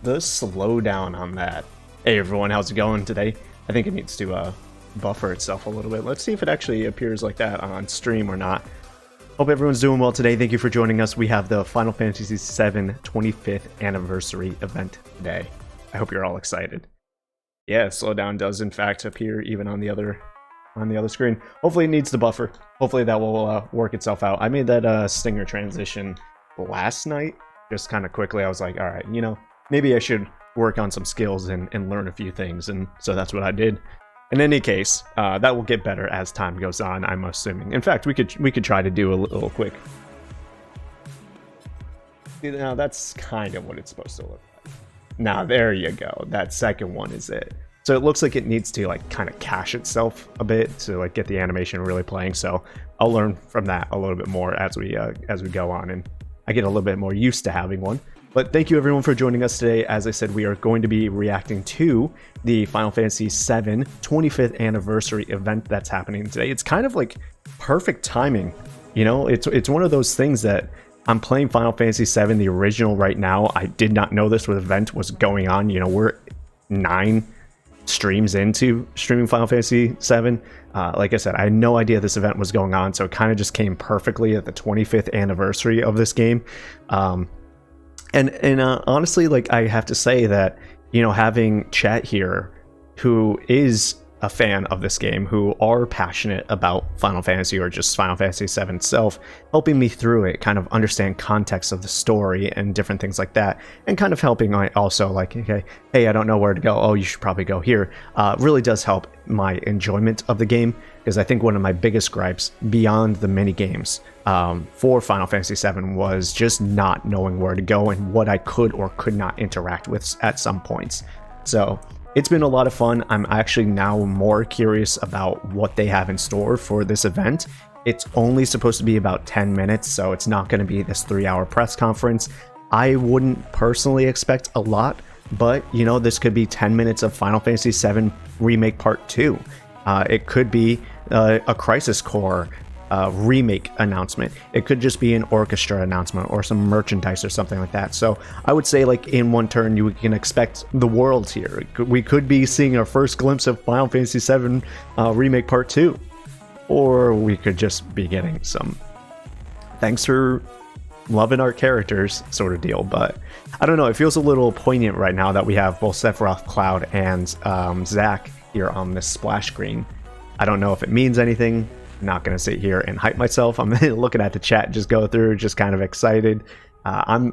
the slowdown on that. Hey everyone, how's it going today? I think it needs to buffer itself a little bit. Let's see if it actually appears like that on stream or not. Hope everyone's doing well today. Thank you for joining us. We have the Final Fantasy VII 25th anniversary event today. I hope you're all excited. Yeah, slowdown does in fact appear even on the other screen. Hopefully it needs to buffer. Hopefully that will work itself out. I made that Stinger transition last night, just kind of quickly. I was like, all right, you know, maybe I should work on some skills and learn a few things, and so that's what I did. In any case, that will get better as time goes on, I'm assuming. In fact, we could try to do a little quick. Now that's kind of what it's supposed to look like. Now there you go. That second one is it. So it looks like it needs to like kind of cache itself a bit to like get the animation really playing. So I'll learn from that a little bit more as we go on, and I get a little bit more used to having one. But thank you everyone for joining us today. As I said, we are going to be reacting to the Final Fantasy VII 25th anniversary event that's happening today. It's kind of like perfect timing. You know, it's one of those things that I'm playing Final Fantasy VII, the original, right now. I did not know this event was going on. You know, we're 9 streams into streaming Final Fantasy VII. Like I said, I had no idea this event was going on, so it kind of just came perfectly at the 25th anniversary of this game. And honestly, like, I have to say that, you know, having chat here who is a fan of this game, who are passionate about Final Fantasy or just Final Fantasy VII itself, helping me through it, kind of understand context of the story and different things like that, and kind of helping also like, okay, hey, I don't know where to go, oh, you should probably go here, really does help my enjoyment of the game, because I think one of my biggest gripes beyond the mini games for Final Fantasy VII was just not knowing where to go and what I could or could not interact with at some points. So it's been a lot of fun. I'm actually now more curious about what they have in store for this event. It's only supposed to be about 10 minutes, so it's not going to be this 3-hour press conference. I wouldn't personally expect a lot, but, you know, this could be 10 minutes of Final Fantasy VII Remake Part 2. It could be a Crisis Core remake announcement. It could just be an orchestra announcement or some merchandise or something like that. So I would say, like, in one turn you can expect the world here. We could be seeing our first glimpse of Final Fantasy VII Remake Part 2, or we could just be getting some thanks for loving our characters sort of deal. But I don't know, it feels a little poignant right now that we have both Sephiroth, Cloud, and Zack here on this splash screen. I don't know if it means anything. Not going to sit here and hype myself. I'm looking at the chat, just go through, just kind of excited. I'm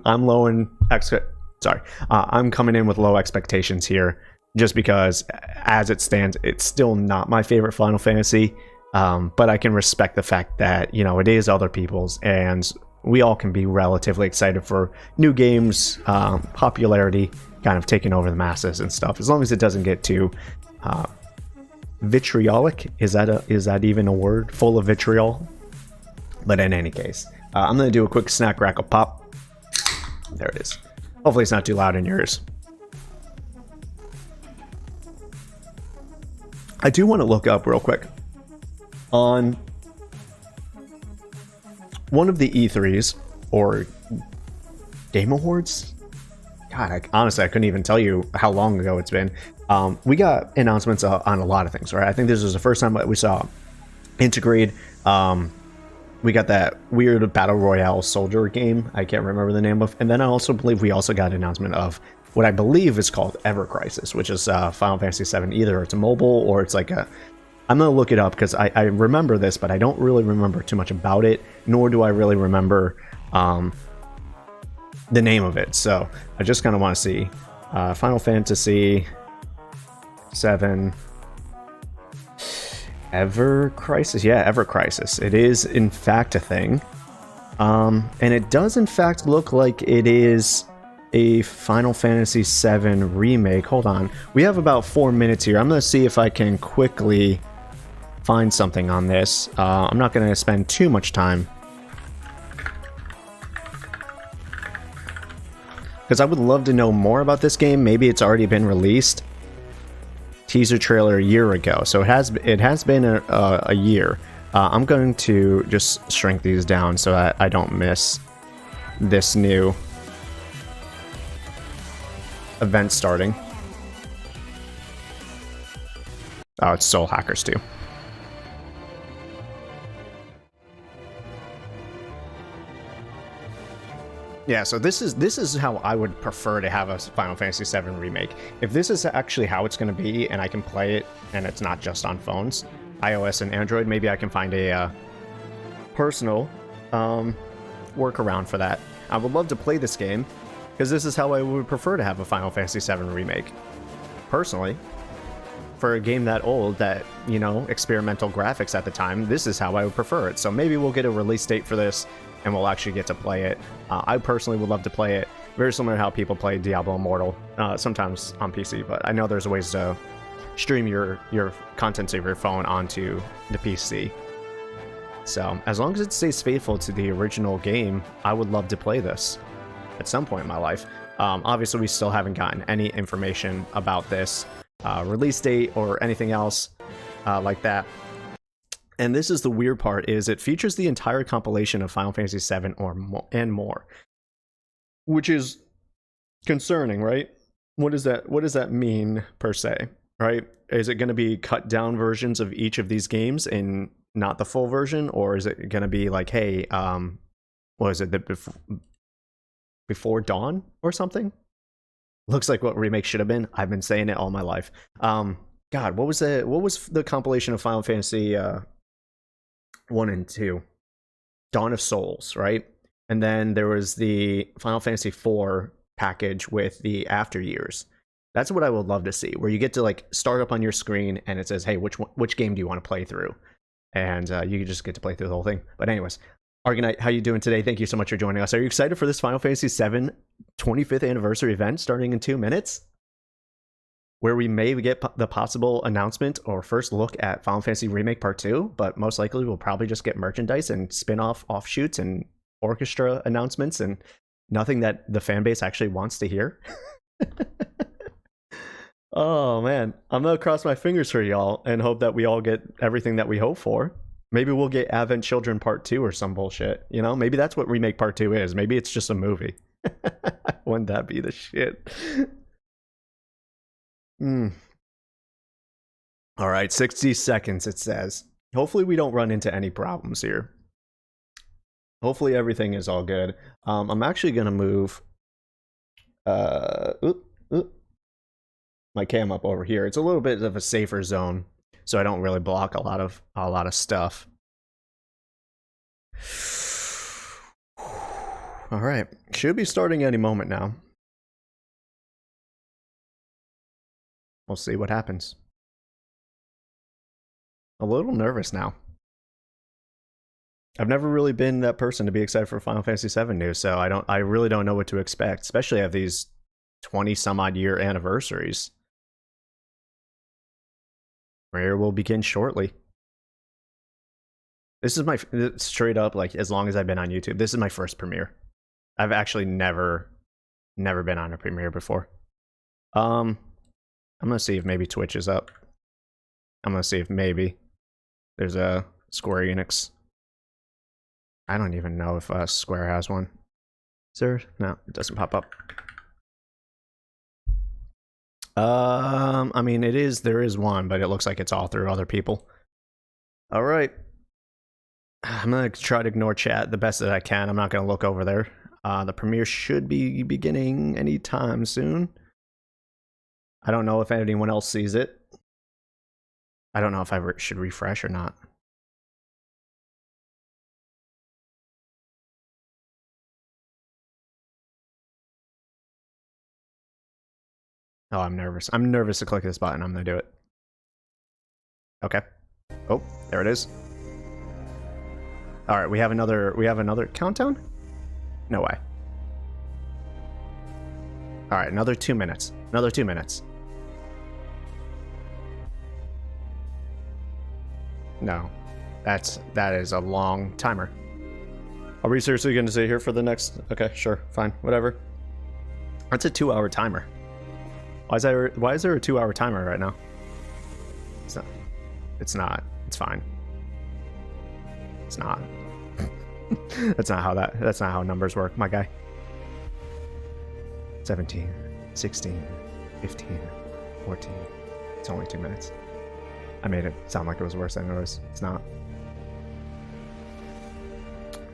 coming in with low expectations here, just because as it stands, it's still not my favorite Final Fantasy. But I can respect the fact that, you know, it is other people's, and we all can be relatively excited for new games, popularity kind of taking over the masses and stuff, as long as it doesn't get too vitriolic. Is that even a word? Full of vitriol? But in any case, I'm gonna do a quick snack, crackle, pop. There it is. Hopefully it's not too loud in your ears. I do want to look up real quick on one of the E3s or Game Awards. God, honestly, I couldn't even tell you how long ago it's been. We got announcements on a lot of things, right? I think this was the first time that we saw Integrate. We got that weird Battle Royale soldier game I can't remember the name of. And then I also believe we also got an announcement of what I believe is called Ever Crisis, which is Final Fantasy VII. Either it's a mobile or it's like a... I'm going to look it up because I remember this, but I don't really remember too much about it, nor do I really remember the name of it. So I just kind of want to see Final Fantasy VII Ever Crisis. Yeah, Ever Crisis. It is in fact a thing, and it does in fact look like it is a Final Fantasy VII remake. Hold on, we have about 4 minutes here. I'm going to see if I can quickly find something on this. I'm not going to spend too much time, because I would love to know more about this game. Maybe it's already been released. Teaser trailer a year ago, so it has been a year. I'm going to just shrink these down so that I don't miss this new event starting. Oh, it's Soul Hackers too. Yeah, so this is how I would prefer to have a Final Fantasy VII Remake. If this is actually how it's going to be, and I can play it, and it's not just on phones, iOS and Android, maybe I can find a personal workaround for that. I would love to play this game, because this is how I would prefer to have a Final Fantasy VII Remake. Personally, for a game that old, that, you know, experimental graphics at the time, this is how I would prefer it. So maybe we'll get a release date for this, and we'll actually get to play it. I personally would love to play it, very similar to how people play Diablo Immortal, sometimes on PC, but I know there's ways to stream your contents of your phone onto the PC. So, as long as it stays faithful to the original game, I would love to play this at some point in my life. Obviously, we still haven't gotten any information about this release date or anything else like that. And this is the weird part, is it features the entire compilation of Final Fantasy VII and more, which is concerning, right? What does that mean per se, right? Is it going to be cut down versions of each of these games and not the full version, or is it going to be like, hey, what is it, before Dawn or something? Looks like what Remake should have been. I've been saying it all my life. God, what was the compilation of Final Fantasy 1 and 2? Dawn of Souls, right? And then there was the Final Fantasy 4 package with the After Years. That's what I would love to see, where you get to like start up on your screen and it says, hey, which game do you want to play through? And you just get to play through the whole thing. But anyways, Argonite, how you doing today? Thank you so much for joining us. Are you excited for this Final Fantasy VII 25th anniversary event starting in 2 minutes? Where we may get the possible announcement or first look at Final Fantasy Remake Part 2, but most likely we'll probably just get merchandise and spin-off offshoots and orchestra announcements and nothing that the fan base actually wants to hear. Oh man, I'm gonna cross my fingers for y'all and hope that we all get everything that we hope for. Maybe we'll get Advent Children Part 2 or some bullshit, you know? Maybe that's what Remake Part 2 is. Maybe it's just a movie. Wouldn't that be the shit? All right, 60 seconds it says. Hopefully we don't run into any problems here. Hopefully everything is all good. I'm actually gonna move my cam up over here. It's a little bit of a safer zone, so I don't really block a lot of stuff. All right, should be starting any moment now. We'll see what happens. A little nervous now. I've never really been that person to be excited for Final Fantasy VII news, so I really don't know what to expect, especially at these 20 some odd year anniversaries. Premiere will begin shortly. This is my straight up, like, as long as I've been on YouTube, this is my first premiere. I've actually never been on a premiere before. I'm gonna see if maybe Twitch is up. I'm gonna see if maybe there's a Square Enix. I don't even know if Square has one. Is there? No, it doesn't pop up. I mean, there is one, but it looks like it's all through other people. All right. I'm gonna try to ignore chat the best that I can. I'm not gonna look over there. The premiere should be beginning anytime soon. I don't know if anyone else sees it. I don't know if I should refresh or not. Oh, I'm nervous. I'm nervous to click this button. I'm gonna do it. Okay. Oh, there it is. All right, we have another countdown? No way. All right, another 2 minutes. Another 2 minutes. No. That is a long timer. Are we seriously going to sit here for the next? Okay, sure, fine, whatever. That's a 2-hour timer. Why is there a 2-hour timer right now? It's not. It's not. It's fine. It's not. That's not how numbers work, my guy. 17, 16, 15, 14. It's only 2 minutes. I made it sound like it was worse than it was. It's not.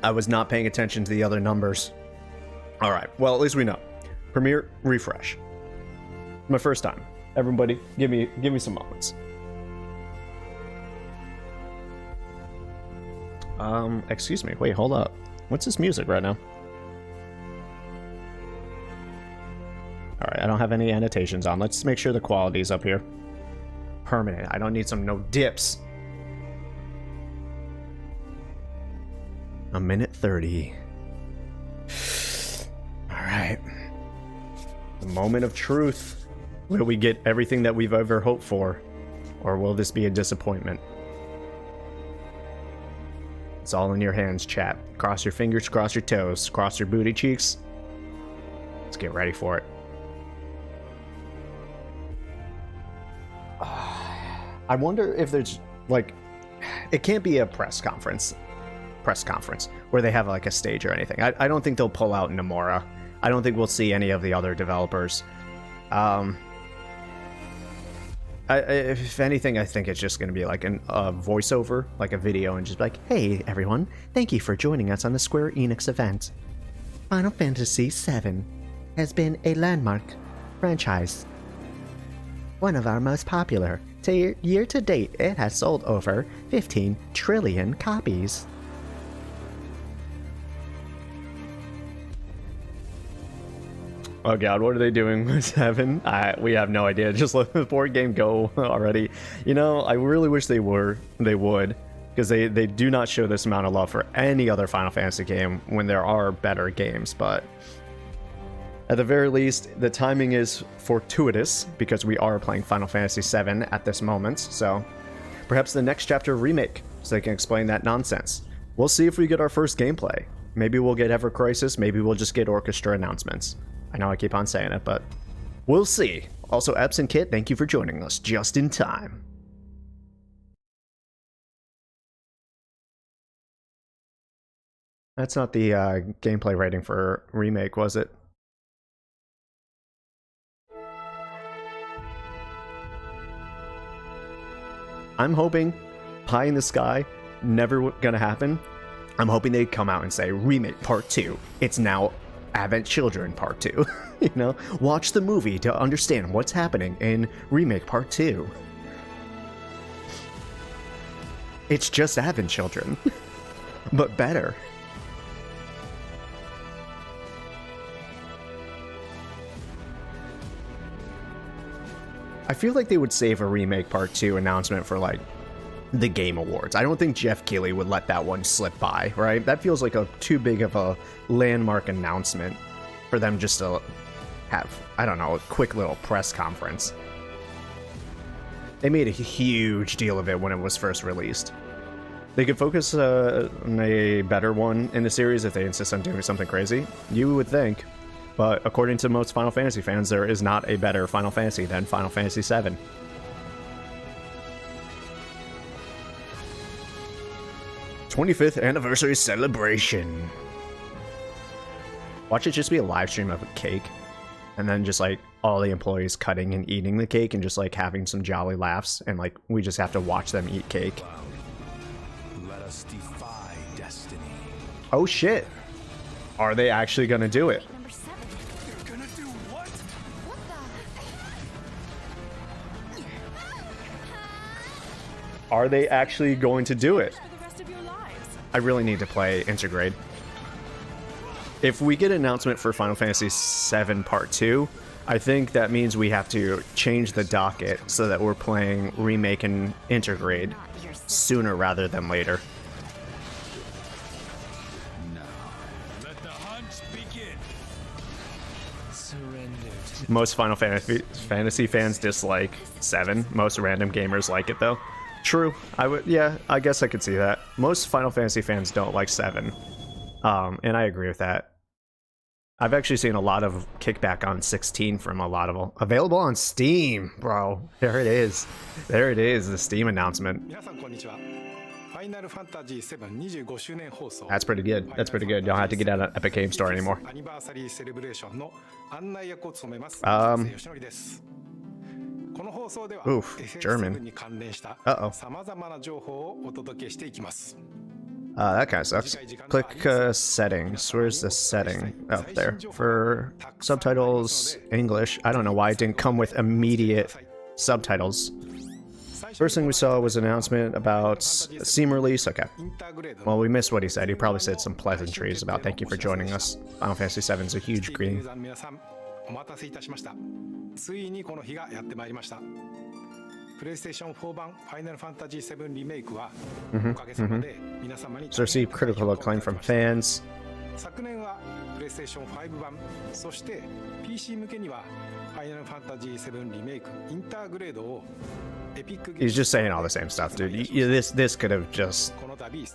I was not paying attention to the other numbers. All right. Well, at least we know. Premiere refresh. My first time. Everybody, give me some moments. Excuse me. Wait, hold up. What's this music right now? All right, I don't have any annotations on. Let's make sure the quality's up here. Permanent. I don't need some no dips. A minute 30. All right. The moment of truth. Will we get everything that we've ever hoped for? Or will this be a disappointment? It's all in your hands, chat. Cross your fingers, cross your toes, cross your booty cheeks. Let's get ready for it. I wonder if there's, like, it can't be a press conference where they have, like, a stage or anything. I don't think they'll pull out Lamoura. I don't think we'll see any of the other developers. If anything, I think it's just going to be like a voiceover, like a video, and just like, hey, everyone, thank you for joining us on the Square Enix event. Final Fantasy VII has been a landmark franchise. One of our most popular. Year to date, it has sold over 15 trillion copies. Oh god, what are they doing with 7? We have no idea. Just let the board game go already. You know, I really wish they would, because they do not show this amount of love for any other Final Fantasy game when there are better games, but at the very least, the timing is fortuitous because we are playing Final Fantasy VII at this moment, so perhaps the next chapter remake, so they can explain that nonsense. We'll see if we get our first gameplay. Maybe we'll get Ever Crisis, maybe we'll just get Orchestra announcements. I know I keep on saying it, but we'll see. Also, Epps and Kit, thank you for joining us just in time. That's not the gameplay rating for Remake, was it? I'm hoping, pie in the sky, never gonna happen. I'm hoping they come out and say, Remake Part 2. It's now Advent Children Part 2. You know, watch the movie to understand what's happening in Remake Part 2. It's just Advent Children, but better. I feel like they would save a Remake Part 2 announcement for, like, the Game Awards. I don't think Jeff Keighley would let that one slip by, right? That feels like too big of a landmark announcement for them just to have, I don't know, a quick little press conference. They made a huge deal of it when it was first released. They could focus on a better one in the series if they insist on doing something crazy. You would think. But according to most Final Fantasy fans, there is not a better Final Fantasy than Final Fantasy VII. '25th anniversary celebration. Watch it just be a live stream of a cake, and then just like all the employees cutting and eating the cake and just like having some jolly laughs, and like we just have to watch them eat cake. Let us defy destiny. Oh shit! Are they actually gonna do it? Are they actually going to do it? I really need to play Intergrade. If we get an announcement for Final Fantasy VII Part 2, I think that means we have to change the docket so that we're playing Remake and Intergrade sooner rather than later. Let the hunt begin. Surrender. Most Final Fantasy fans dislike 7. Most random gamers like it though. True. Yeah, I guess I could see that. Most Final Fantasy fans don't like 7. And I agree with that. I've actually seen a lot of kickback on 16 from a lot of them. Available on Steam, bro. There it is. There it is, the Steam announcement. That's pretty good. That's pretty good. You don't have to get out of Epic Game Store anymore. Oof, German. Uh-oh. That kind of sucks. Click settings. Where's the setting? Oh, there. For subtitles, English. I don't know why it didn't come with immediate subtitles. First thing we saw was an announcement about Steam release. Okay. Well, we missed what he said. He probably said some pleasantries about thank you for joining us. Final Fantasy VII is a huge greeting. プレイステーション4版ファイナルファンタジー7リメイクはおかげさまで皆様に received critical acclaim from fans. 昨年はプレイステーション5版そして PC 向けにはファイナルファンタジー7リメイクインターグレードを He's just saying all the same stuff, dude. This could have just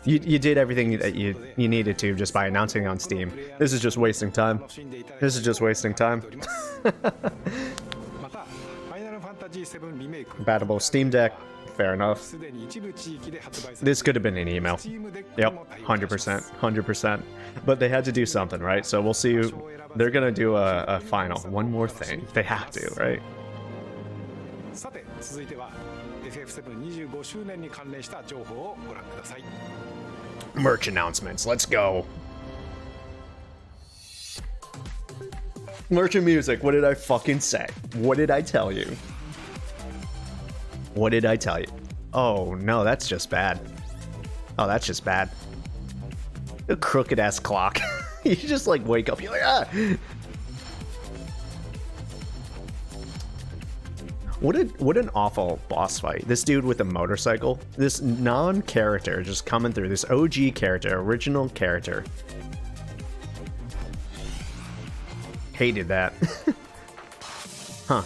you did everything that you needed to just by announcing it on Steam. This is just wasting time. This is just wasting time. Compatible Steam Deck. Fair enough. This could have been an email. Yep, 100%, 100%. But they had to do something, right? So we'll see. They're gonna do a final. One more thing. They have to, right? Merch announcements. Let's go. Merch and music. What did I fucking say? What did I tell you? What did I tell you? Oh, no, that's just bad. Oh, that's just bad. A crooked-ass clock. You just, like, wake up, you're like, ah! What an awful boss fight. This dude with the motorcycle. This non-character just coming through. This OG character, original character. Hated that. Huh.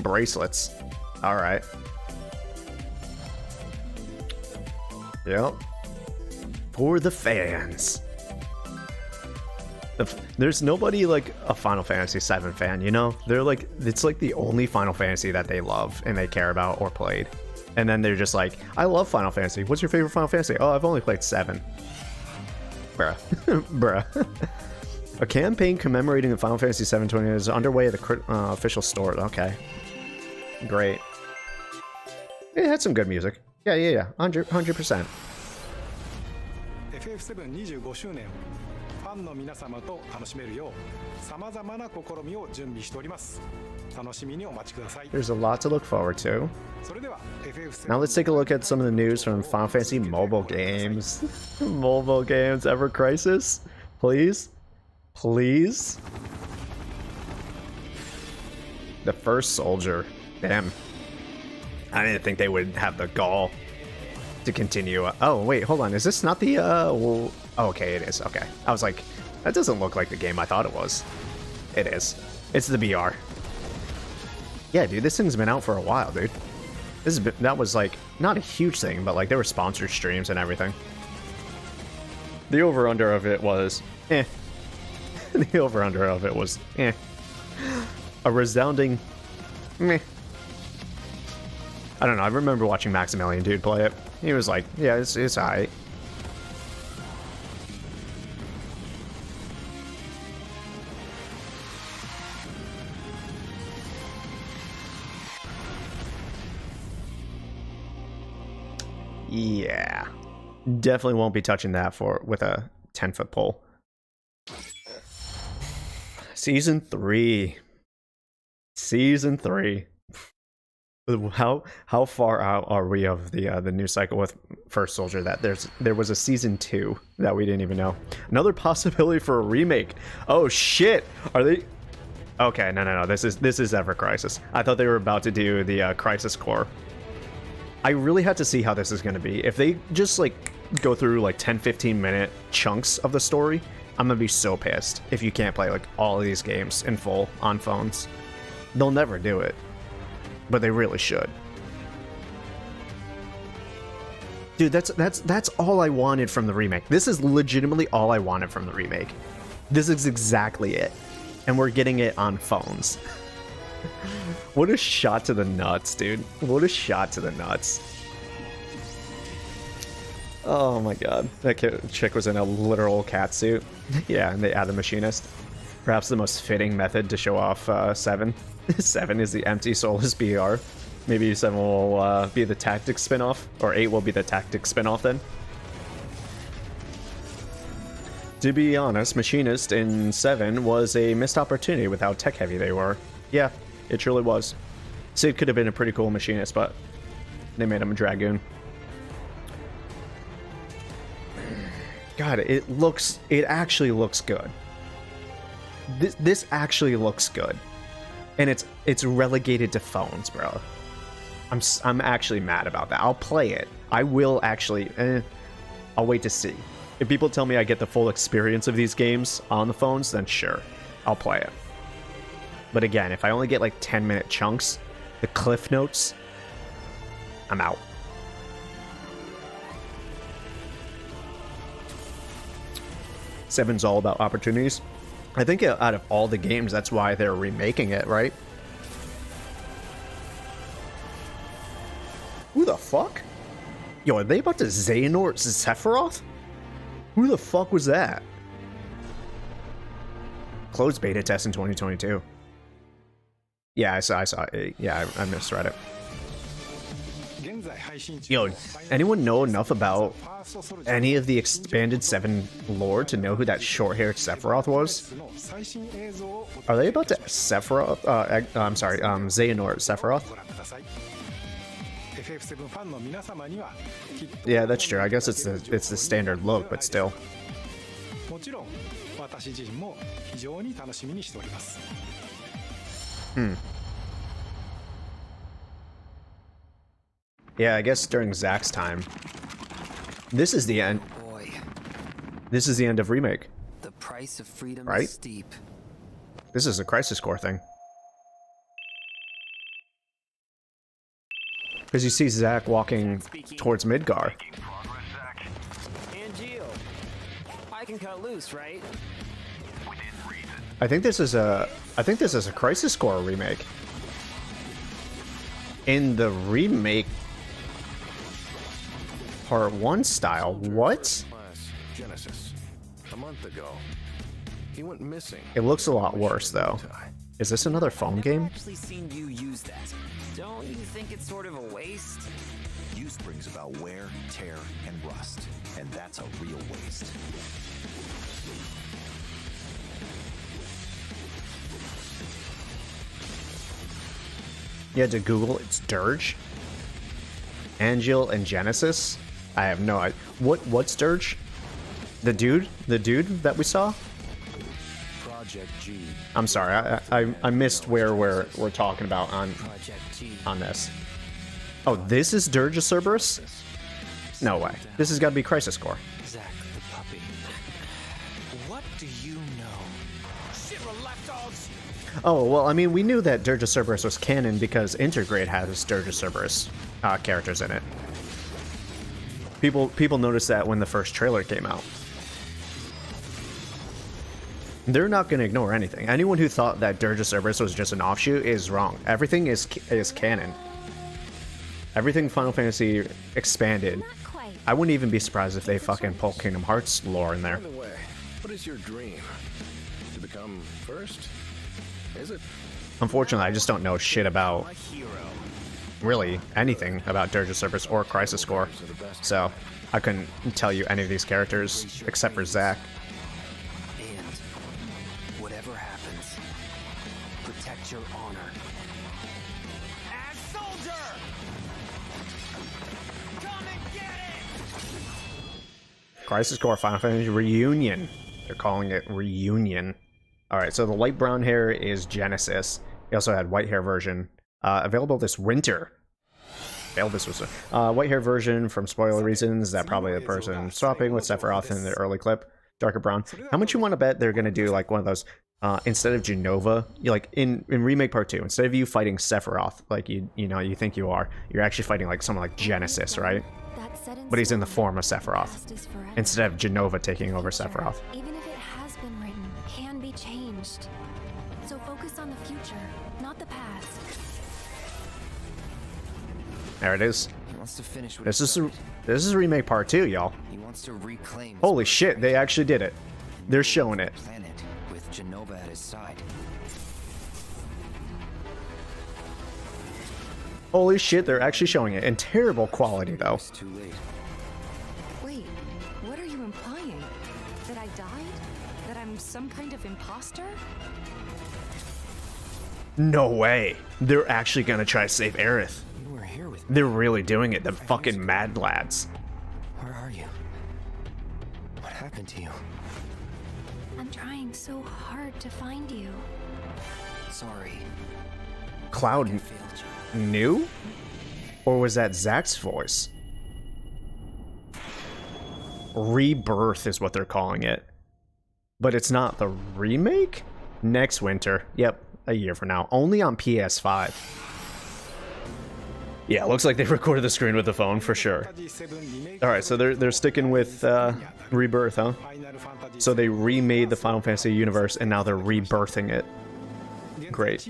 Bracelets. Alright. Yep. For the fans. There's nobody like a Final Fantasy VII fan, you know? They're like, it's like the only Final Fantasy that they love and they care about or played. And then they're just like, I love Final Fantasy. What's your favorite Final Fantasy? Oh, I've only played 7. Bruh. Bruh. A campaign commemorating the Final Fantasy VII 20 is underway at the official store. Okay. Great. It had some good music. Yeah. 100%. FF7 25周年ファンの皆様と楽しめるよう様々な試みを準備しております。楽しみにお待ちください。 There's a lot to look forward to. それでは FF7 Now let's take a look at some of the news from Final Fantasy mobile games. Mobile games, Ever Crisis? Please? Please? The First Soldier. Damn. I didn't think they would have the gall to continue. Oh, wait, hold on. Is this not the, well, oh, okay, it is. Okay. I was like, that doesn't look like the game I thought it was. It is. It's the BR. Yeah, dude, this thing's been out for a while, dude. That was, like, not a huge thing, but, like, there were sponsored streams and everything. The over-under of it was, eh. The over-under of it was, eh. A resounding, meh. I don't know, I remember watching Maximilian Dude play it. He was like, yeah, it's alright. Yeah. Definitely won't be touching that with a 10-foot pole. Season 3. Season 3. How far out are we of the news cycle with First Soldier that there was a season 2 that we didn't even know. Another possibility for a remake. Oh shit! Are they? Okay, no. This is Ever Crisis. I thought they were about to do the Crisis Core. I really had to see how this is going to be. If they just like go through like 10-15 minute chunks of the story, I'm gonna be so pissed if you can't play like all of these games in full on phones. They'll never do it. But they really should. Dude, that's all I wanted from the remake. This is legitimately all I wanted from the remake. This is exactly it. And we're getting it on phones. What a shot to the nuts, dude. What a shot to the nuts. Oh my god, that chick was in a literal cat suit. Yeah, and they added Machinist. Perhaps the most fitting method to show off 7. 7 is the empty soulless BR. Maybe 7 will be the tactics spin-off, or 8 will be the tactics spin-off then. To be honest, Machinist in 7 was a missed opportunity with how tech-heavy they were. Yeah, it truly was. Sid could have been a pretty cool Machinist, but they made him a Dragoon. God, it actually looks good. This actually looks good. And it's relegated to phones, bro. I'm actually mad about that. I'll play it. I will actually, I'll wait to see. If people tell me I get the full experience of these games on the phones, then sure, I'll play it. But again, if I only get like 10-minute chunks, the cliff notes, I'm out. Seven's all about opportunities. I think out of all the games, that's why they're remaking it, right? Who the fuck? Yo, are they about to Xehanort Sephiroth? Who the fuck was that? Closed beta test in 2022. Yeah, I saw it. Yeah, I misread it. Yo, anyone know enough about any of the expanded 7 lore to know who that short-haired Sephiroth was? Are they about to Sephiroth? I'm sorry, Xehanort Sephiroth? Yeah, that's true. I guess it's the standard look, but still. Yeah, I guess during Zach's time. This is the end. Boy, this is the end of Remake. the price of freedom Right? is steep. This is a Crisis Core thing. Because you see Zach walking towards Midgar. And Geo, I can cut loose, right? I think this is a Crisis Core remake. In the remake Part 1 style. What? Genesis. A month ago. He went missing. It looks a lot worse though. Is this another phone game? I've actually seen you use that. Don't you think it's sort of a waste? Use brings about wear, tear, and rust. And that's a real waste. You had to Google it's Dirge? Angel and Genesis? I have no idea. What's Dirge? The dude that we saw? Project G. I'm sorry, I missed where we're talking about on Project G. this. Oh, this is Dirge of Cerberus? No way. This has got to be Crisis Core. Zach the puppy. What do you know? Shiver lapdogs! Oh, well, I mean, we knew that Dirge of Cerberus was canon because Intergrade has Dirge of Cerberus characters in it. People noticed that when the first trailer came out. They're not going to ignore anything. Anyone who thought that Dirge of Cerberus was just an offshoot is wrong. Everything is canon. Everything Final Fantasy expanded. I wouldn't even be surprised if they fucking pull Kingdom Hearts lore in there. By the way, what is your dream? To become first? Is it? Unfortunately, I just don't know shit about really anything about Dirge of Cerberus or Crisis Core, so I couldn't tell you any of these characters except for Zack. And whatever happens, protect your honor. As soldier! Come and get it! Crisis Core Final Fantasy Reunion. They're calling it Reunion. Alright, so the light brown hair is Genesis. We also had white hair version. Available this winter. White hair version from spoiler reasons. That probably the person swapping with Sephiroth in the early clip. Darker brown. How much you want to bet they're going to do like one of those, instead of Genova, you like in Remake Part 2, instead of you fighting Sephiroth, like you think you are, you're actually fighting like someone like Genesis, right? But he's in the form of Sephiroth. Instead of Genova taking over Sephiroth. Even if it has been written, can be changed. So focus on the future, not the past. There it is. He wants to finish what This he is started. this is Remake Part 2, y'all. He wants to reclaim his Holy birthright shit, they actually did it. They're showing it. planet with Genova at his side. Holy shit, they're actually showing it. In terrible quality, though. It's too late. Wait, what are you implying? That I died? That I'm some kind of imposter? No way. They're actually gonna try to save Aerith. You were here with me. They're really doing it, the fucking mad lads. Where are you? What happened to you? I'm trying so hard to find you. Sorry. Cloud I failed you. knew? Or was that Zack's voice? Rebirth is what they're calling it. But it's not the remake? Next winter. Yep, a year from now. Only on PS5. Yeah, looks like they recorded the screen with the phone for sure. Alright, so they're sticking with Rebirth, huh? So they remade the Final Fantasy universe and now they're rebirthing it. Great.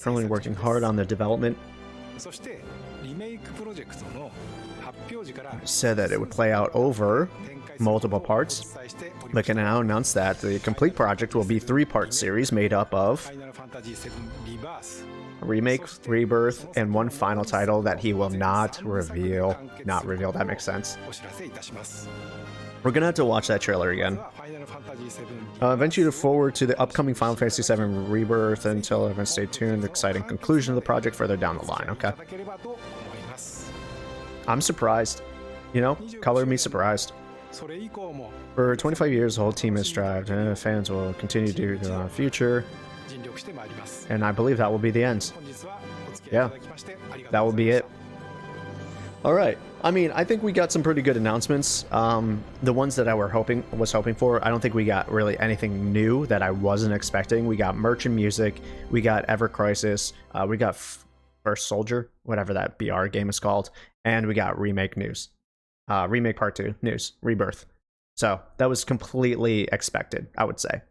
Currently working hard on the development. Said that it would play out over multiple parts, but can now announce that the complete project will be a 3-part series made up of a remake, rebirth, and one final title that he will not reveal. Not reveal, that makes sense. We're gonna have to watch that trailer again. Eventually look forward to the upcoming Final Fantasy VII Rebirth. Until then, stay tuned. Exciting conclusion of the project further down the line, okay? I'm surprised. You know, color me surprised. For 25 years, the whole team has strived, and fans will continue to do the future. And I believe that will be the end. Yeah, that will be it. Alright, I mean, I think we got some pretty good announcements. The ones that I was hoping for, I don't think we got really anything new that I wasn't expecting. We got Merchant Music, we got Ever Crisis, we got First Soldier, whatever that BR game is called, and we got Remake news. Remake Part 2 news, Rebirth. So that was completely expected, I would say.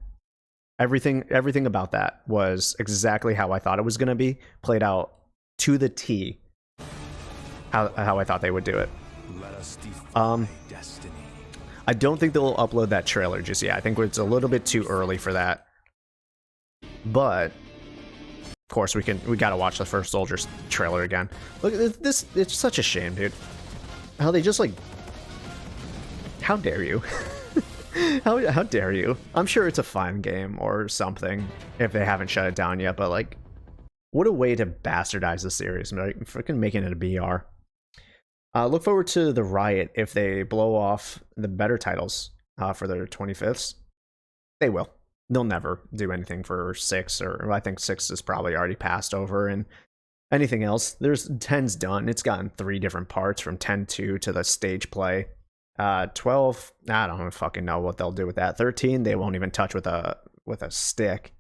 Everything about that was exactly how I thought it was going to be, played out to the T. How I thought they would do it. I don't think they'll upload that trailer just yet. I think it's a little bit too early for that. But of course we gotta watch the First Soldier's trailer again. Look at this, it's such a shame, dude. How they just like, how dare you? how dare you? I'm sure it's a fun game or something if they haven't shut it down yet, but like, what a way to bastardize the series, like freaking making it a BR. Look forward to the Riot if they blow off the better titles for their 25ths. They will. They'll never do anything for 6, or I think 6 is probably already passed over, and anything else. There's 10's done. It's gotten 3 different parts from 10-2 to the stage play. 12, I don't fucking know what they'll do with that. 13, they won't even touch with a stick.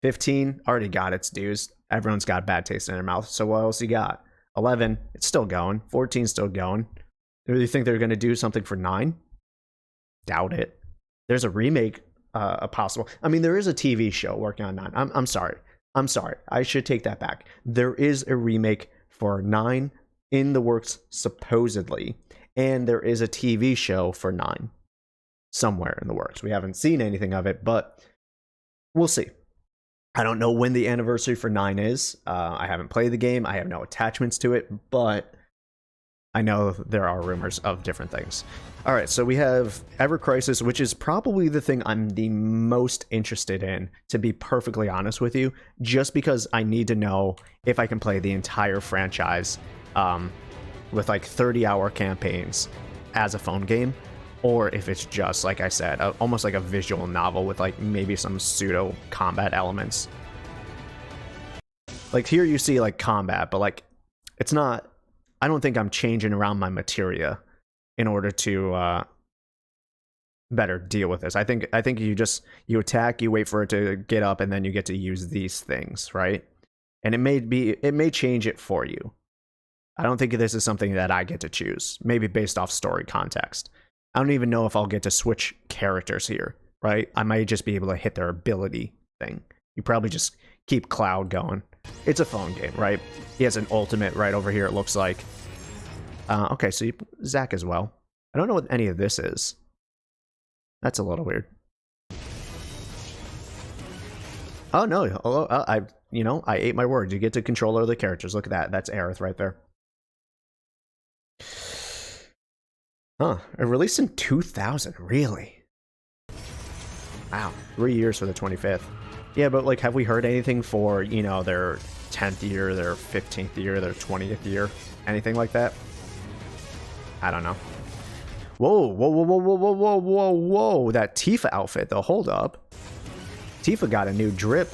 15 already got its dues. Everyone's got bad taste in their mouth. So what else you got? 11, it's still going. 14, still going. Do you think they're going to do something for 9? Doubt it. There's a remake, a possible. I mean, there is a TV show working on 9. I'm sorry. I should take that back. There is a remake for 9 in the works, supposedly. And there is a TV show for 9 somewhere in the works. We haven't seen anything of it, but we'll see. I don't know when the anniversary for 9 is. I haven't played the game. I have no attachments to it, but I know there are rumors of different things. All right, so we have Ever Crisis, which is probably the thing I'm the most interested in, to be perfectly honest with you, just because I need to know if I can play the entire franchise with like 30-hour campaigns as a phone game, or if it's just, like I said, almost like a visual novel with like maybe some pseudo combat elements. Like here you see like combat, but like it's not, I don't think I'm changing around my materia in order to better deal with this. I think you attack, you wait for it to get up, and then you get to use these things, right? And it may change it for you. I don't think this is something that I get to choose, maybe based off story context. I don't even know if I'll get to switch characters here, right? I might just be able to hit their ability thing. You probably just keep Cloud going. It's a phone game, right? He has an ultimate right over here, it looks like. Okay, so Zack as well. I don't know what any of this is. That's a little weird. Oh no! I ate my words. You get to control other characters. Look at that. That's Aerith right there. Huh? It released in 2000. Really? Wow. 3 years for the 25th. Yeah, but like, have we heard anything for their 10th year, their 15th year, their 20th year, anything like that? I don't know. Whoa! Whoa! Whoa! Whoa! Whoa! Whoa! Whoa! Whoa! Whoa! That Tifa outfit, though. Hold up. Tifa got a new drip.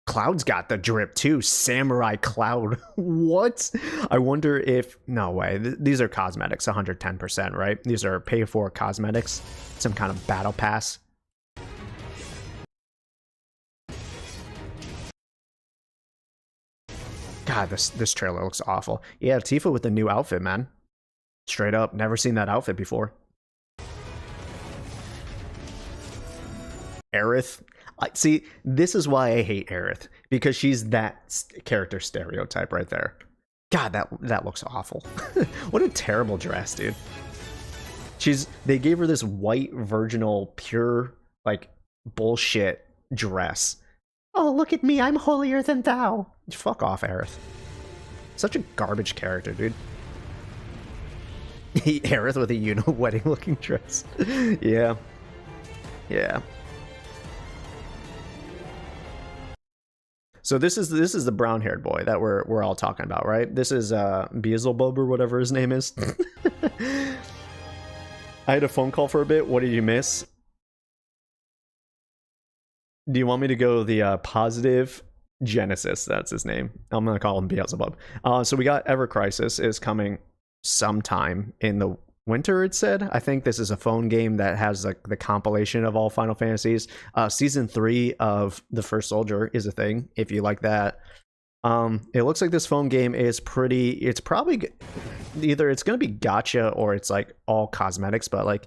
Cloud's got the drip too. Samurai Cloud. What? I wonder if... No way. These are cosmetics, 110%, right? These are pay-for cosmetics. Some kind of battle pass. God, this trailer looks awful. Yeah, Tifa with the new outfit, man. Straight up, never seen that outfit before. Aerith. See, this is why I hate Aerith, because she's that character stereotype right there. God, that looks awful. What a terrible dress, dude. They gave her this white, virginal, pure, like, bullshit dress. Oh, look at me, I'm holier than thou. Fuck off, Aerith. Such a garbage character, dude. Aerith with a wedding looking dress. Yeah. Yeah. So this is the brown haired boy that we're all talking about, right? This is Beelzebub or whatever his name is. I had a phone call for a bit. What did you miss? Do you want me to go the positive Genesis? That's his name. I'm gonna call him Beelzebub. So we got Ever Crisis is coming sometime in the winter, it said. I think this is a phone game that has like the compilation of all Final Fantasies. Season 3 of The First Soldier is a thing, if you like that. It looks like this phone game is it's probably either it's going to be gacha or it's like all cosmetics, but like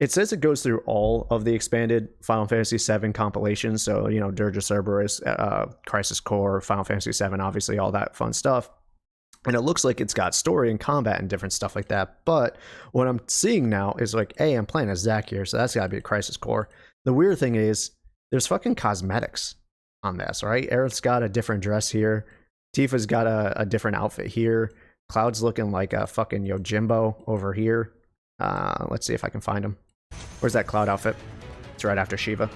it says it goes through all of the expanded Final Fantasy VII compilations. So, Dirge of Cerberus, Crisis Core, Final Fantasy VII, obviously all that fun stuff. And it looks like it's got story and combat and different stuff like that. But what I'm seeing now is like, hey, I'm playing as Zack here, so that's got to be a Crisis Core. The weird thing is, there's fucking cosmetics on this, right? Aerith's got a different dress here. Tifa's got a different outfit here. Cloud's looking like a fucking Yojimbo over here. Let's see if I can find him. Where's that Cloud outfit? It's right after Shiva.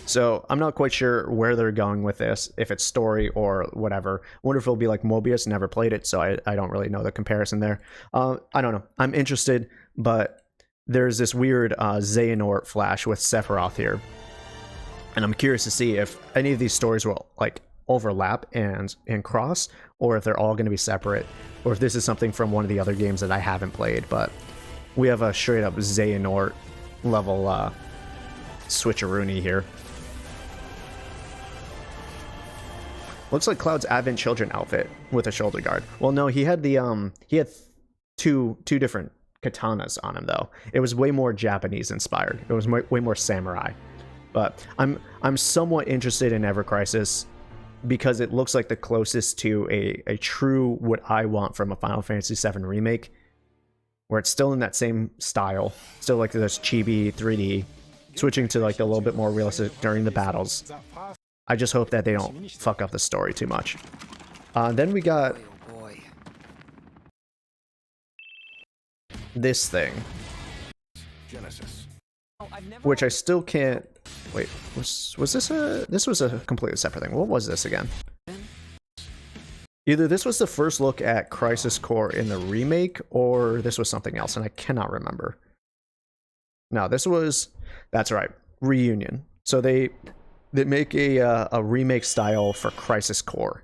So I'm not quite sure where they're going with this, if it's story or whatever. I wonder if it'll be like Mobius. Never played it, so I don't really know the comparison there. I don't know. I'm interested, but there's this weird Xehanort flash with Sephiroth here. And I'm curious to see if any of these stories will like overlap and cross, or if they're all going to be separate, or if this is something from one of the other games that I haven't played. But we have a straight up Xehanort level switcheroony here. Looks like Cloud's Advent Children outfit with a shoulder guard. Well, no, he had the he had two different katanas on him though. It was way more Japanese inspired. It was way more samurai. But I'm somewhat interested in Ever Crisis because it looks like the closest to a true what I want from a Final Fantasy VII remake, where it's still in that same style, still like this chibi 3D, switching to like a little bit more realistic during the battles. I just hope that they don't fuck up the story too much. Then we got this thing, Genesis. which I still can't. Wait, was this a? This was a completely separate thing. What was this again? Either this was the first look at Crisis Core in the remake, or this was something else, and I cannot remember. No, this was. That's right, Reunion. So they make a remake style for Crisis Core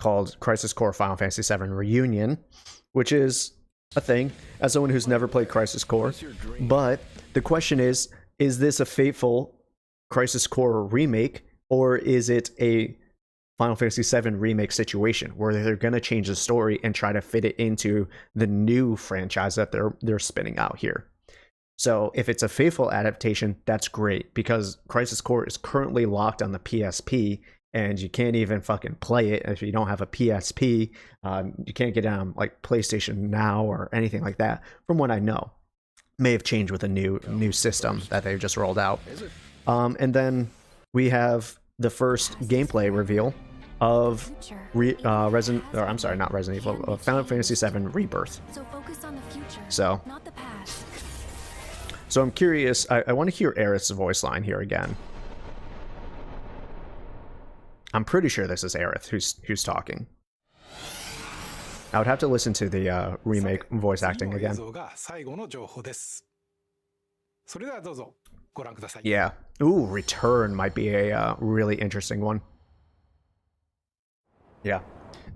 called Crisis Core Final Fantasy VII Reunion, which is a thing as someone who's never played Crisis Core. But the question is this a faithful Crisis Core remake, or is it a Final Fantasy VII Remake situation where they're going to change the story and try to fit it into the new franchise that they're spinning out here. So if it's a faithful adaptation, that's great, because Crisis Core is currently locked on the PSP, and you can't even fucking play it if you don't have a PSP. You can't get it on like PlayStation Now or anything like that, from what I know. May have changed with a new system that they've just rolled out. And then we have the first gameplay reveal of Final Fantasy VII Rebirth. So I'm curious. I want to hear Aerith's voice line here again. I'm pretty sure this is Aerith who's talking. I would have to listen to the remake voice acting again. Yeah. Ooh, Return might be a really interesting one. Yeah.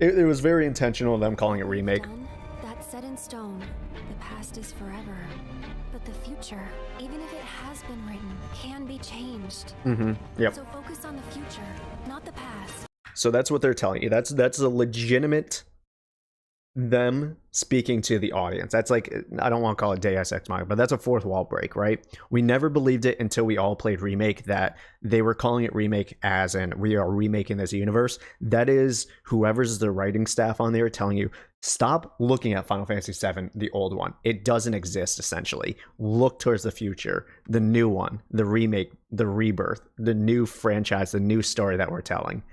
It was very intentional, them calling it Remake. That's set in stone. The past is forever. But the future, even if it has been written, can be changed. Yep. So focus on the future, not the past. So that's what they're telling you. That's a legitimate them speaking to the audience. That's like, I don't want to call it Deus Ex Machina, but that's a fourth wall break, right? We never believed it until we all played Remake that they were calling it Remake as in we are remaking this universe. That is whoever's the writing staff on there telling you, stop looking at Final Fantasy VII, the old one. It doesn't exist, essentially. Look towards the future, the new one, the remake, the rebirth, the new franchise, the new story that we're telling.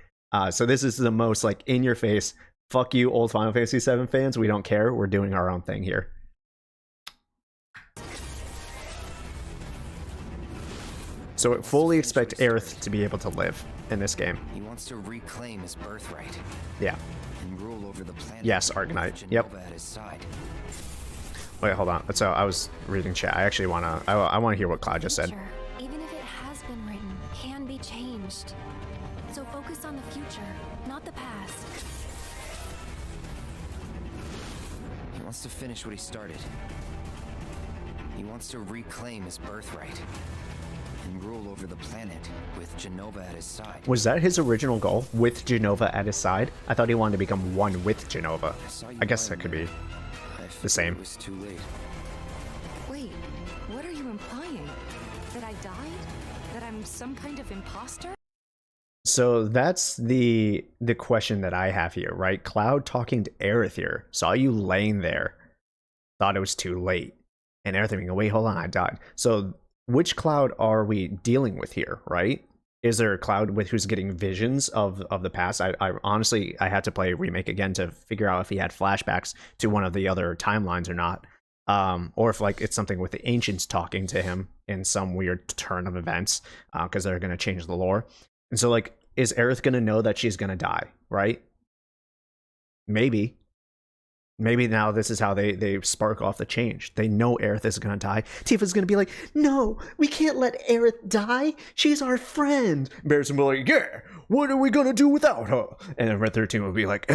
So this is the most like in your face, fuck you old Final Fantasy VII fans, we don't care, we're doing our own thing here. So fully expect Aerith to be able to live in this game. He wants to reclaim his birthright. Yeah. And rule over the planet. Yes, Argonite. Yep. At his side. Wait, hold on. So I was reading chat. I actually wanna hear what Cloud just said. Even if it has been written, can be changed. So focus on the future, not the past. He wants to finish what he started. He wants to reclaim his birthright and rule over the planet with Jenova at his side. Was that his original goal, with Jenova at his side? I thought he wanted to become one with Jenova. I guess that could be the same. It was too late. Wait, what are you implying? That I died? That I'm some kind of imposter? So that's the question that I have here, right? Cloud talking to Aerith here, saw you laying there, thought it was too late, and Aerith being, wait, hold on, I died. So which Cloud are we dealing with here, right? Is there a Cloud with who's getting visions of the past? I honestly, I had to play Remake again to figure out if he had flashbacks to one of the other timelines or not. Or if like it's something with the ancients talking to him in some weird turn of events, because they're going to change the lore. And so like, is Aerith going to know that she's going to die, right? Maybe now this is how they spark off the change. They know Aerith is going to die. Tifa's going to be like, no, we can't let Aerith die. She's our friend. Barris will be like, yeah, what are we going to do without her? And then Red 13 will be like,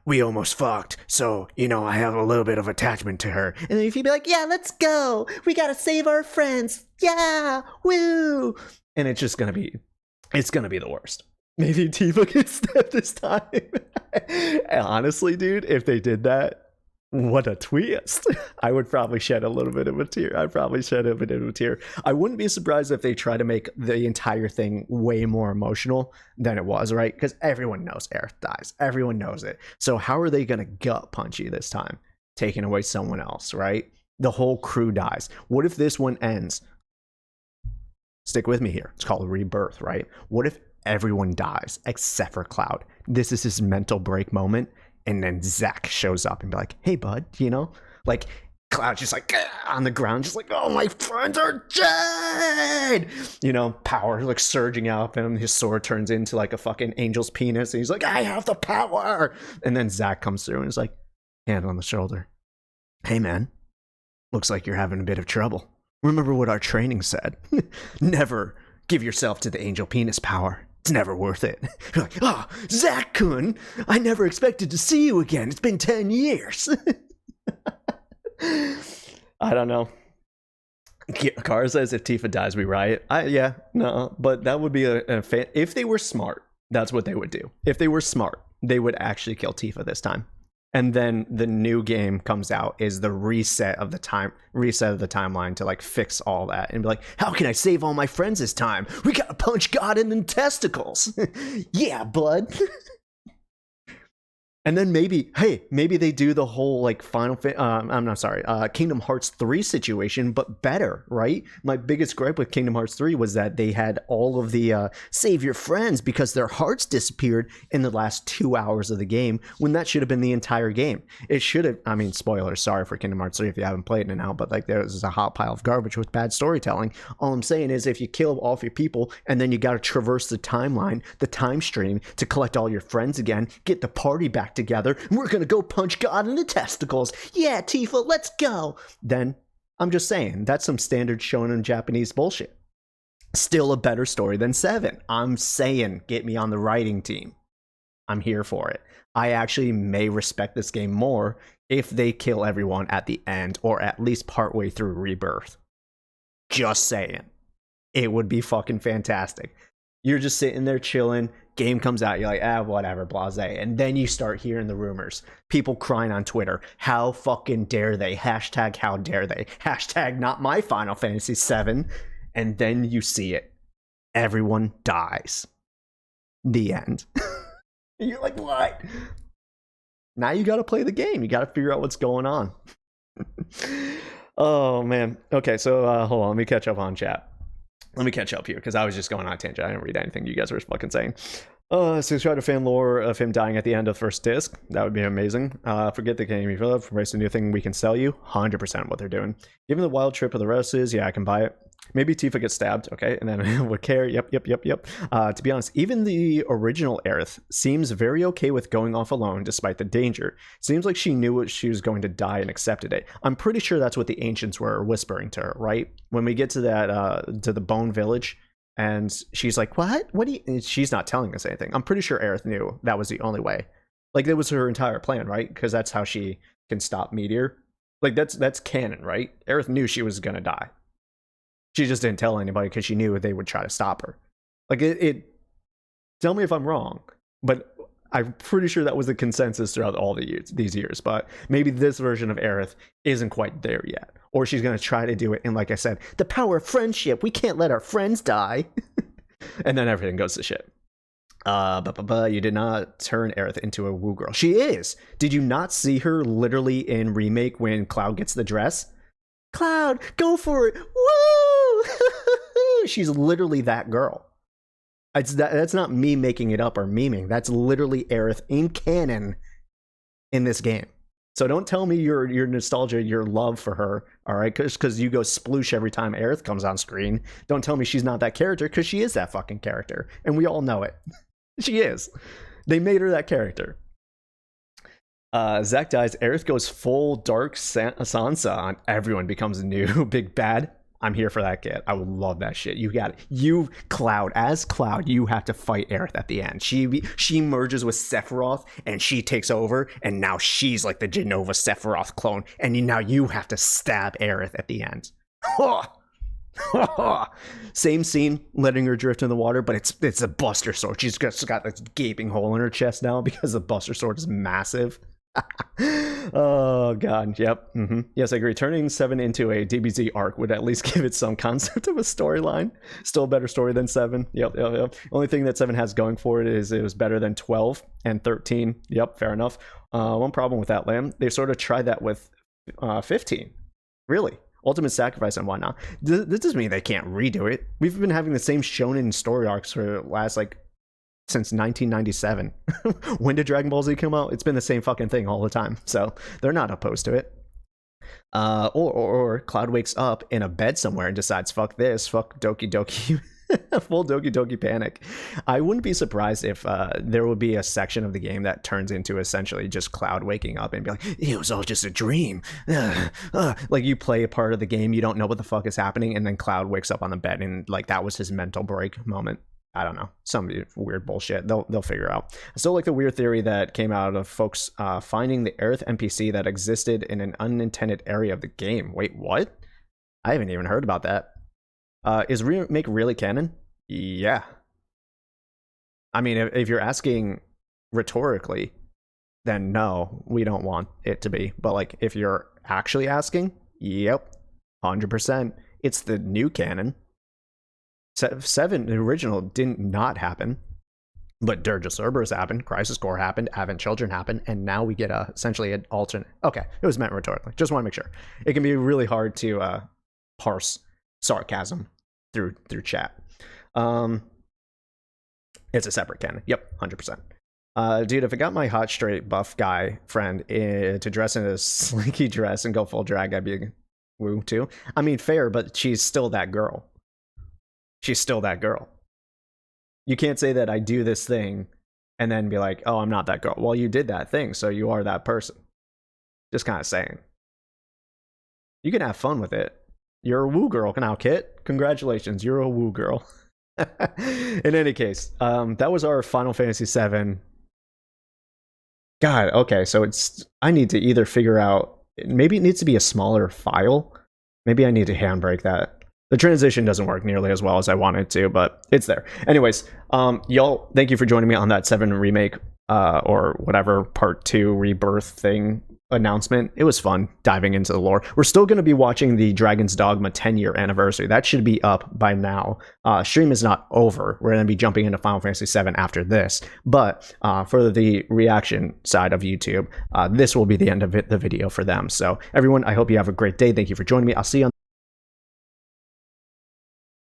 we almost fucked. So, you know, I have a little bit of attachment to her. And then if you'd be like, yeah, let's go. We got to save our friends. Yeah, woo. And it's just going to be, it's going to be the worst. Maybe Tifa gets stabbed this time. Honestly, dude, if they did that, what a twist. I would probably shed a little bit of a tear. I'd probably shed a bit of a tear. I wouldn't be surprised if they try to make the entire thing way more emotional than it was, right? Because everyone knows Aerith dies. Everyone knows it. So how are they going to gut punch you this time? Taking away someone else, right? The whole crew dies. What if this one ends? Stick with me here. It's called Rebirth, right? What if everyone dies except for Cloud? This is his mental break moment, and then Zack shows up and be like, hey bud, you know, like Cloud just like on the ground, just like, oh, my friends are dead, you know, power like surging out of him. His sword turns into like a fucking angel's penis, and he's like, I have the power. And then Zack comes through and is like, hand on the shoulder, hey man, looks like you're having a bit of trouble. Remember what our training said. Never give yourself to the angel penis power. It's never worth it. You're like, oh, Zack-kun, I never expected to see you again. It's been 10 years. I don't know. Kara says if Tifa dies, we riot. Yeah, no, but that would be a fan. If they were smart, That's what they would do. If they were smart, they would actually kill Tifa this time. And then the new game comes out is the reset of the timeline to like fix all that and be like, how can I save all my friends this time? We gotta punch God in the testicles. Yeah, bud. And then maybe they do the whole like Kingdom Hearts 3 situation, but better, right? My biggest gripe with Kingdom Hearts 3 was that they had all of the save your friends because their hearts disappeared in the last 2 hours of the game, when that should have been the entire game. It should have, I mean, spoilers, sorry for Kingdom Hearts 3 if you haven't played it now, but like there's a hot pile of garbage with bad storytelling. All I'm saying is if you kill all of your people and then you got to traverse the timeline, the time stream to collect all your friends again, get the party back together, we're gonna go punch God in the testicles. Yeah, Tifa, let's go. Then I'm just saying that's some standard shonen Japanese bullshit. Still a better story than 7. I'm saying get me on the writing team. I'm here for it. I actually may respect this game more if they kill everyone at the end or at least partway through Rebirth. Just saying. It would be fucking fantastic. You're just sitting there chilling, game comes out, you're like, whatever, blase. And then you start hearing the rumors. People crying on Twitter, how fucking dare they? Hashtag how dare they? Hashtag not my Final Fantasy VII. And then you see it. Everyone dies. The end. And you're like, what? Now you gotta play the game. You gotta figure out what's going on. Oh, man. Okay, so hold on, let me catch up on chat. Let me catch up here, because I was just going on a tangent. I didn't read anything you guys were fucking saying. Subscribe to fan lore of him dying at the end of the first disc. That would be amazing. Forget the game you love. Embrace a new thing we can sell you. 100% what they're doing. Given the wild trip of the rest is, yeah, I can buy it. Maybe Tifa gets stabbed, okay, and then would care. Yep. To be honest, even the original Aerith seems very okay with going off alone despite the danger. Seems like she knew what she was going to die and accepted it. I'm pretty sure that's what the ancients were whispering to her, right? When we get to that, to the Bone Village, and she's like, what do you, and she's not telling us anything. I'm pretty sure Aerith knew that was the only way. Like, that was her entire plan, right? Because that's how she can stop Meteor. Like, that's canon, right? Aerith knew she was gonna die. She just didn't tell anybody because she knew they would try to stop her. Like, it tell me if I'm wrong, but I'm pretty sure that was the consensus throughout all these years. But maybe this version of Aerith isn't quite there yet. Or she's going to try to do it. And like I said, the power of friendship. We can't let our friends die. And then everything goes to shit. You did not turn Aerith into a woo girl. She is. Did you not see her literally in Remake when Cloud gets the dress? Cloud, go for it. Woo! She's literally that girl. That's not me making it up or memeing. That's literally Aerith in canon in this game. So don't tell me your nostalgia, your love for her, all right? Because you go sploosh every time Aerith comes on screen. Don't tell me she's not that character, because she is that fucking character. And we all know it. She is. They made her that character. Zack dies. Aerith goes full dark Sansa on everyone, becomes a new big bad. I'm here for that, kid. I would love that shit. You got it. You, Cloud, as Cloud, you have to fight Aerith at the end. She merges with Sephiroth, and she takes over, and now she's like the Jenova Sephiroth clone, and now you have to stab Aerith at the end. Same scene, letting her drift in the water, but it's a Buster Sword. She's got this gaping hole in her chest now because the Buster Sword is massive. Oh god, yep. Yes, I agree. Turning 7 into a DBZ arc would at least give it some concept of a storyline. Still a better story than 7. Yep. Only thing that 7 has going for it is it was better than 12 and 13. Yep, fair enough. One problem with that, Lamb, they sort of tried that with 15. Really? Ultimate Sacrifice and whatnot. This doesn't mean they can't redo it. We've been having the same shonen story arcs for the last since 1997. When did Dragon Ball Z come out? It's been the same fucking thing all the time, so they're not opposed to it. Or Cloud wakes up in a bed somewhere and decides, fuck this, fuck Doki Doki. Full Doki Doki panic. I wouldn't be surprised if there would be a section of the game that turns into essentially just Cloud waking up and be like, it was all just a dream. Like, you play a part of the game, you don't know what the fuck is happening, and then Cloud wakes up on the bed and like that was his mental break moment. I don't know, some weird bullshit. They'll figure out. I still like the weird theory that came out of folks finding the Aerith NPC that existed in an unintended area of the game. Wait, what? I haven't even heard about that. Is Remake really canon? Yeah. I mean, if you're asking rhetorically, then no, we don't want it to be. But like, if you're actually asking, yep, 100%. It's the new canon. 7, the original, didn't not happen. But Dirge of Cerberus happened, Crisis Core happened, Advent Children happened, and now we get essentially an alternate. Okay, it was meant rhetorically. Just want to make sure. It can be really hard to parse sarcasm through chat. It's a separate canon. Yep, 100%. Dude, if I got my hot straight buff guy friend to dress in a slinky dress and go full drag, I'd be woo too. I mean, fair, but she's still that girl. She's still that girl. You can't say that I do this thing and then be like, oh, I'm not that girl. Well, you did that thing, so you are that person. Just kind of saying. You can have fun with it. You're a woo girl now, Kit. Congratulations, you're a woo girl. In any case, that was our Final Fantasy VII. God, okay, so I need to either figure out, maybe it needs to be a smaller file. Maybe I need to handbrake that. The transition doesn't work nearly as well as I wanted to, but it's there. Anyways, y'all, thank you for joining me on that 7 remake or whatever part 2 rebirth thing announcement. It was fun diving into the lore. We're still going to be watching the Dragon's Dogma 10-year anniversary. That should be up by now. Stream is not over. We're going to be jumping into Final Fantasy VII after this. But for the reaction side of YouTube, this will be the end of the video for them. So everyone, I hope you have a great day. Thank you for joining me. I'll see you on